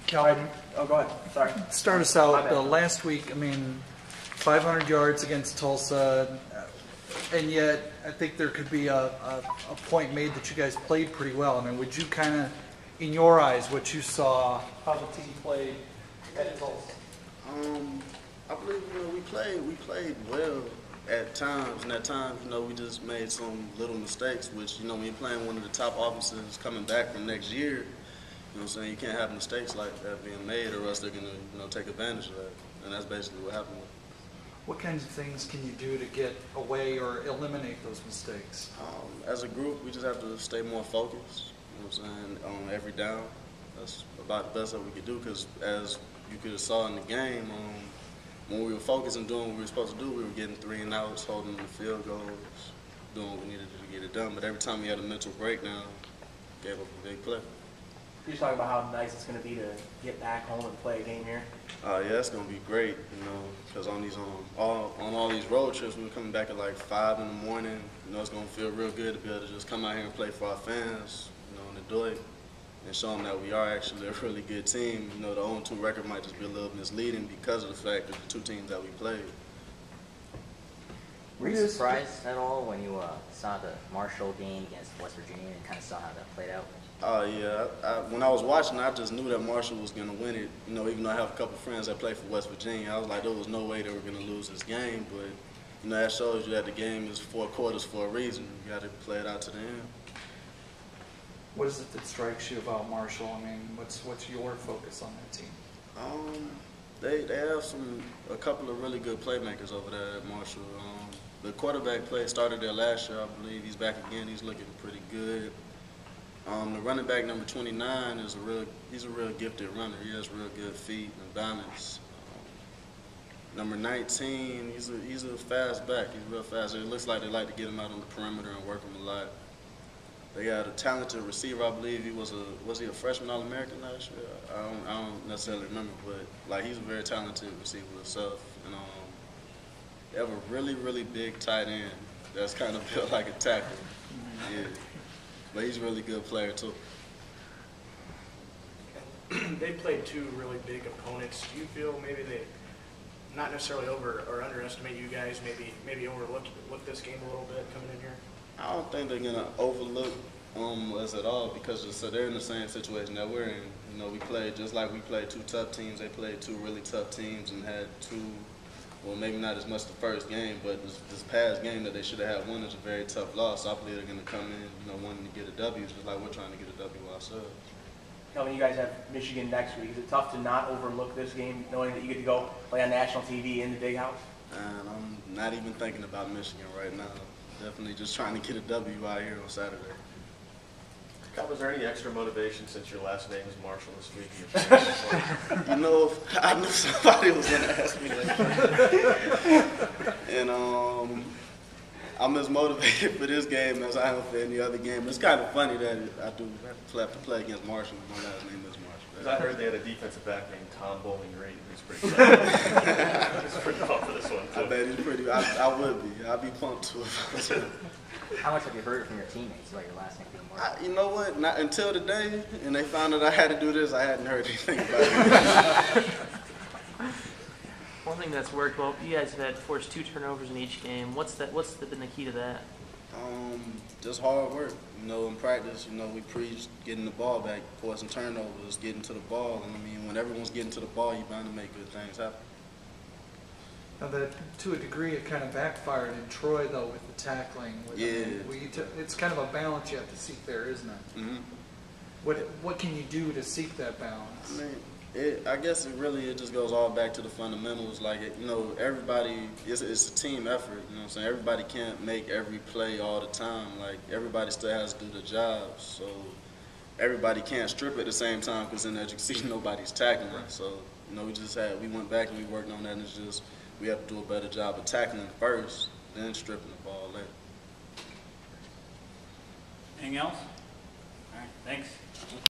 Calvin, Oh, go ahead. Sorry. start us out. Last week, 500 yards against Tulsa, and yet I think there could be a point made that you guys played pretty well. Would you kind of, in your eyes, what you saw, how the team played at Tulsa? I believe we played well at times, and at times, we just made some little mistakes, which, when you're playing one of the top offenses coming back from next year, you can't have mistakes like that being made, or else they're going to take advantage of that. And that's basically what happened. What kinds of things can you do to get away or eliminate those mistakes? As a group, we just have to stay more focused, on every down. That's about the best that we could do, because as you could have saw in the game, when we were focused and doing what we were supposed to do, we were getting 3 and outs, holding the field goals, doing what we needed to get it done. But every time we had a mental breakdown, gave up a big play. You just talking about how nice it's going to be to get back home and play a game here. Yeah, it's going to be great, because on these all these road trips, we're coming back at like 5 in the morning. It's going to feel real good to be able to just come out here and play for our fans, and enjoy it, and show them that we are actually a really good team. The 0-2 record might just be a little misleading because of the fact of the 2 teams that we played. Were you surprised at all when you saw the Marshall game against West Virginia and kind of saw how that played out? Yeah. When I was watching, I just knew that Marshall was going to win it. Even though I have a couple friends that play for West Virginia, I was like, there was no way they were going to lose this game. But, that shows you that the game is 4 quarters for a reason. You got to play it out to the end. What is it that strikes you about Marshall? What's your focus on that team? They have a couple of really good playmakers over there at Marshall. The quarterback started there last year, I believe. He's back again. He's looking pretty good. The running back number 29 he's a real gifted runner. He has real good feet and balance. Number 19, he's a fast back. He's real fast. It looks like they like to get him out on the perimeter and work him a lot. They got a talented receiver. I believe was he a freshman All-American last year? I don't necessarily remember, but he's a very talented receiver himself. And they have a really, really big tight end that's kind of built like a tackle. Yeah. But he's a really good player, too. They played 2 really big opponents. Do you feel maybe they not necessarily over or underestimate you guys, maybe overlook this game a little bit coming in here? I don't think they're going to overlook us at all, because they're in the same situation that we're in. We played just like we played 2 tough teams. They played 2 really tough teams and had 2, well, maybe not as much the first game, but this past game that they should have had won is a very tough loss. So I believe they're going to come in, wanting to get a W, just like we're trying to get a W ourselves. Kelvin, you guys have Michigan next week. Is it tough to not overlook this game, knowing that you get to go play on national TV in the Big House? And I'm not even thinking about Michigan right now. Definitely just trying to get a W out here on Saturday. Cal, was there any extra motivation since your last name is Marshall this week? I knew somebody was going to ask me that. And I'm as motivated for this game as I am for any other game. It's kind of funny that I do have to play against Marshall. My last name is Marshall. Because I heard they had a defensive back named Tom Bowling Green, who's pretty tough. He's pretty tough for this one, too. I bet he's pretty. I would be. I'd be pumped to it. How much have you heard from your teammates about your last name being Marshall? You know what? Not until today, and they found out I had to do this, I hadn't heard anything about it. One thing that's worked well, you guys have had forced 2 turnovers in each game. What's been the key to that? Just hard work. In practice, we preach getting the ball back, forcing turnovers, getting to the ball. And when everyone's getting to the ball, you're bound to make good things happen. Now that, to a degree, it kind of backfired in Troy, though, with the tackling. It's kind of a balance you have to seek there, isn't it? Mm-hmm. What can you do to seek that balance? I guess it just goes all back to the fundamentals. Everybody, it's a team effort. Everybody can't make every play all the time. Everybody still has to do the job. So everybody can't strip at the same time, because then as you can see, nobody's tackling. So we went back and we worked on that, and it's just we have to do a better job of tackling first, then stripping the ball later. Anything else? All right, thanks.